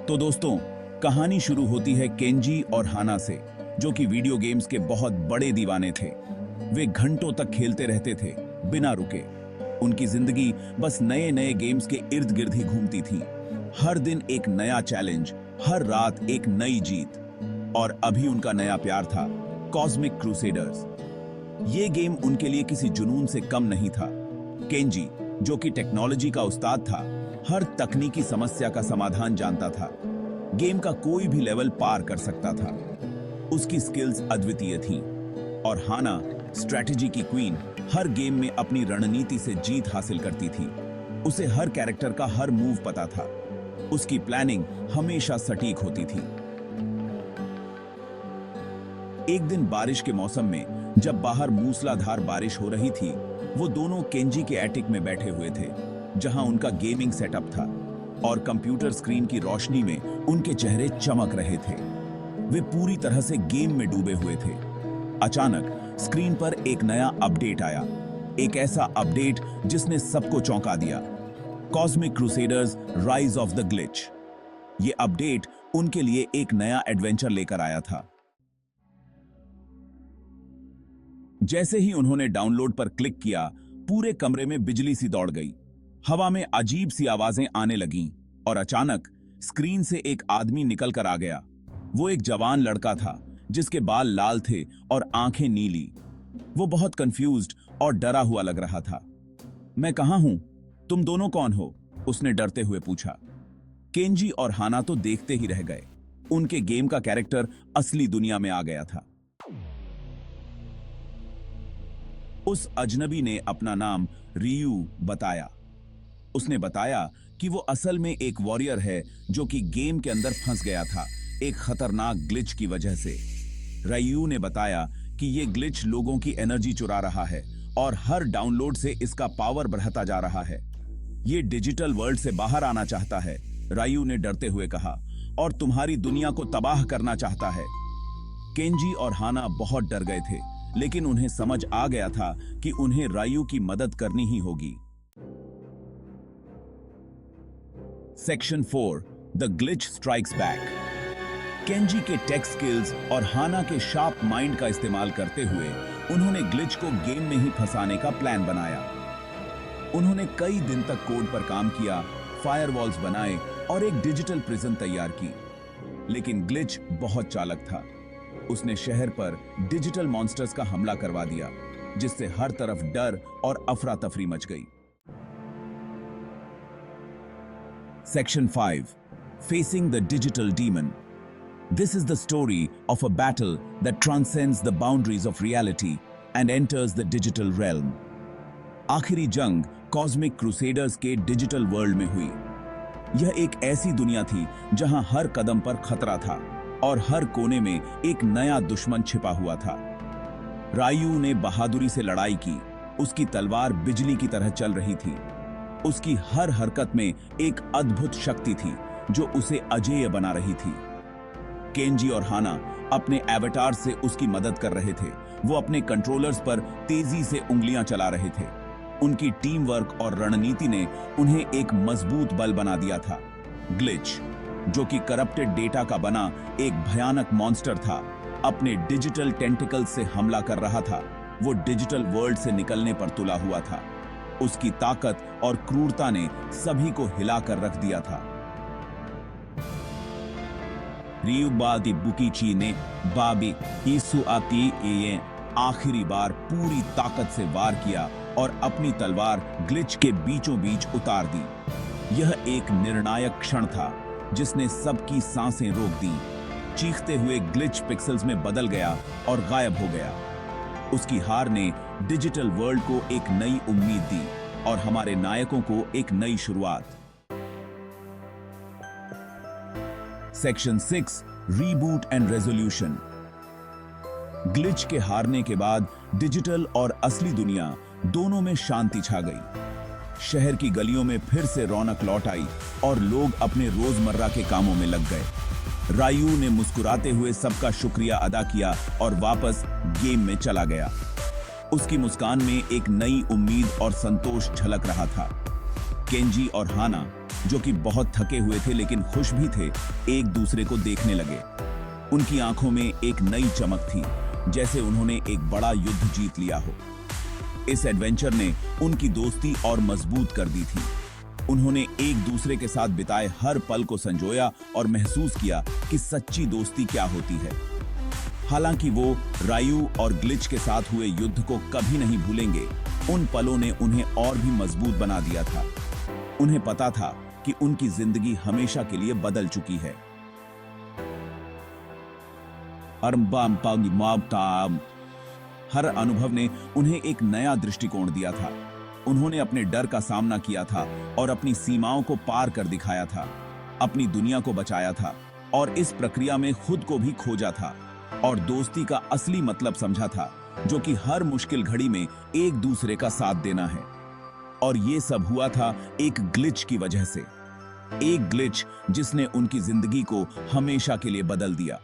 तो दोस्तों, कहानी शुरू होती है केंजी और हाना से, जो कि वीडियो गेम्स के बहुत बड़े दीवाने थे। वे घंटों तक खेलते रहते थे, बिना रुके। उनकी जिंदगी बस नए नए गेम्स के इर्द गिर्द ही घूमती थी। हर दिन एक नया चैलेंज, हर रात एक नई जीत। और अभी उनका नया प्यार था, कॉस्मिक क्रूसेडर्स। ये गेम उनके लिए किसी जुनून से कम नहीं था। केंजी, जो कि टेक्नोलॉजी का उस्ताद था, हर तकनीकी समस्या का समाधान जानता था। गेम का कोई भी लेवल पार कर सकता था। उसकी स्किल्स अद्वितीय थीं। और हाना, स्ट्रैटेजी की क्वीन, हर गेम में अपनी रणनीति से जीत हासिल करती थी। उसे हर कैरेक्टर का हर मूव पता था। उसकी प्लानिंग हमेशा सटीक होती थी। एक दिन बारिश के मौसम में, जब बाहर मूसलाधार बारिश हो रही थी, वो दोनों केंजी के एटिक में बैठे हुए थे, जहां उनका गेमिंग सेटअप था। और कंप्यूटर स्क्रीन की रोशनी में उनके चेहरे चमक रहे थे। वे पूरी तरह से गेम में डूबे हुए थे। अचानक स्क्रीन पर एक नया अपडेट आया। एक ऐसा अपडेट जिसने सबको चौंका दिया। Cosmic crusaders rise of the glitch. ये अपडेट उनके लिए एक नया एडवेंचर लेकर आया था। जैसे ही उन्होंने डाउनलोड पर क्लिक किया, पूरे कमरे में बिजली सी दौड़ गई। हवा में अजीब सी आवाजें आने लगीं और अचानक स्क्रीन से एक आदमी निकल कर आ गया। वो एक जवान लड़का था, जिसके बाल लाल थे और आंखें नीली। वो बहुत कंफ्यूज्ड और डरा हुआ लग रहा था। मैं कहां हूं? तुम दोनों कौन हो? उसने डरते हुए पूछा। केंजी और हाना तो देखते ही रह गए। उनके गेम का कैरेक्टर असली दुनिया में आ गया था। उस अजनबी ने अपना नाम रियू बताया। उसने बताया कि वो असल में एक वॉरियर है, जो कि गेम के अंदर फंस गया था, एक खतरनाक ग्लिच की वजह से। रियू ने बताया कि ये ग्लिच लोगों की एनर्जी चुरा रहा है और हर डाउनलोड से इसका पावर बढ़ता जा रहा है। ये डिजिटल वर्ल्ड से बाहर आना चाहता है, रियू ने डरते हुए कहा, और तुम्हारी दुनिया को तबाह करना चाहता है। केंजी और हाना बहुत डर गए थे, लेकिन उन्हें समझ आ गया था कि उन्हें रायू की मदद करनी ही होगी। Section 4, the glitch strikes back. Kenji के टेक स्किल्स और हाना के शार्प माइंड का इस्तेमाल करते हुए उन्होंने ग्लिच को गेम में ही फंसाने का प्लान बनाया। उन्होंने कई दिन तक कोड पर काम किया, फायरवॉल्स बनाए और एक डिजिटल प्रिजन तैयार की। लेकिन ग्लिच बहुत चालाक था। उसने शहर पर डिजिटल मॉन्स्टर्स का हमला करवा दिया, जिससे हर तरफ डर और अफरा तफरी मच गई। Section 5, facing the digital demon. This is the story of a battle that transcends the boundaries of reality and enters the digital realm. आखिरी जंग कॉस्मिक क्रूसेडर्स के डिजिटल वर्ल्ड में हुई। यह एक ऐसी दुनिया थी जहां हर कदम पर खतरा था और हर कोने में एक नया दुश्मन छिपा हुआ था। रायू ने बहादुरी से लड़ाई की। उसकी तलवार बिजली की तरह चल रही थी। उसकी हर हरकत में एक अद्भुत शक्ति थी, जो उसे अजेय बना रही थी। केंजी और हाना अपने एवतार से उसकी मदद कर रहे थे। वो अपने कंट्रोलर्स पर तेजी से उंगलियां चला रहे थे। उनकी टीम वर्क और रणनीति ने उन्हें एक मजबूत बल बना दिया था। ग्लिच, जो कि करप्टेड डेटा का बना एक भयानक मॉन्स्टर था, अपने डिजिटल टेंटिकल से हमला कर रहा था। वो डिजिटल वर्ल्ड से निकलने पर तुला हुआ था। उसकी ताकत और क्रूरता ने सभी को हिलाकर रख दिया था। रियुबादी बुकीची ने बाबी हिसुआती ये आखिरी बार पूरी ताकत से वार किया और अपनी तलवार ग्लिच के बीचों बीच उतार दी। यह एक निर्णायक क्षण था, जिसने सबकी सांसें रोक दी। चीखते हुए ग्लिच पिक्सेल्स में बदल गया और गायब हो गया। उसकी हार ने डिजिटल वर्ल्ड को एक नई उम्मीद दी और हमारे नायकों को एक नई शुरुआत। Section 6, reboot and resolution. Glitch के हारने के बाद डिजिटल और असली दुनिया दोनों में शांति छा गई। शहर की गलियों में फिर से रौनक लौट आई और लोग अपने रोजमर्रा के कामों में लग गए। रायू ने मुस्कुराते हुए सबका शुक्रिया अदा किया और वापस गेम में चला गया। उसकी मुस्कान में एक नई उम्मीद और संतोष झलक रहा था। केंजी और हाना जो कि बहुत थके हुए थे लेकिन खुश भी थे, एक दूसरे को देखने लगे। उनकी आंखों में एक नई चमक थी, जैसे उन्होंने एक बड़ा युद्ध जीत लिया हो। इस एडवेंचर ने उनकी दोस्ती और मजबूत कर दी थी। उन्होंने एक दूसरे के साथ बिताए हर पल को संजोया और महसूस किया कि सच्ची दोस्ती क्या होती है। हालांकि वो रायू और ग्लिच के साथ हुए युद्ध को कभी नहीं भूलेंगे, उन पलों ने उन्हें और भी मजबूत बना दिया था। उन्हें पता था कि उनकी जिंदगी हमेशा के लिए बदल चुकी है। हर अनुभव ने उन्हें एक नया दृष्टिकोण दिया था। उन्होंने अपने डर का सामना किया था और अपनी सीमाओं को पार कर दिखाया था, अपनी दुनिया को बचाया था और इस प्रक्रिया में खुद को भी खोजा था और दोस्ती का असली मतलब समझा था, जो कि हर मुश्किल घड़ी में एक दूसरे का साथ देना है। और ये सब हुआ था एक ग्लिच की वजह से, एक ग्लिच जिसने उनकी जिंदगी को हमेशा के लिए बदल दिया।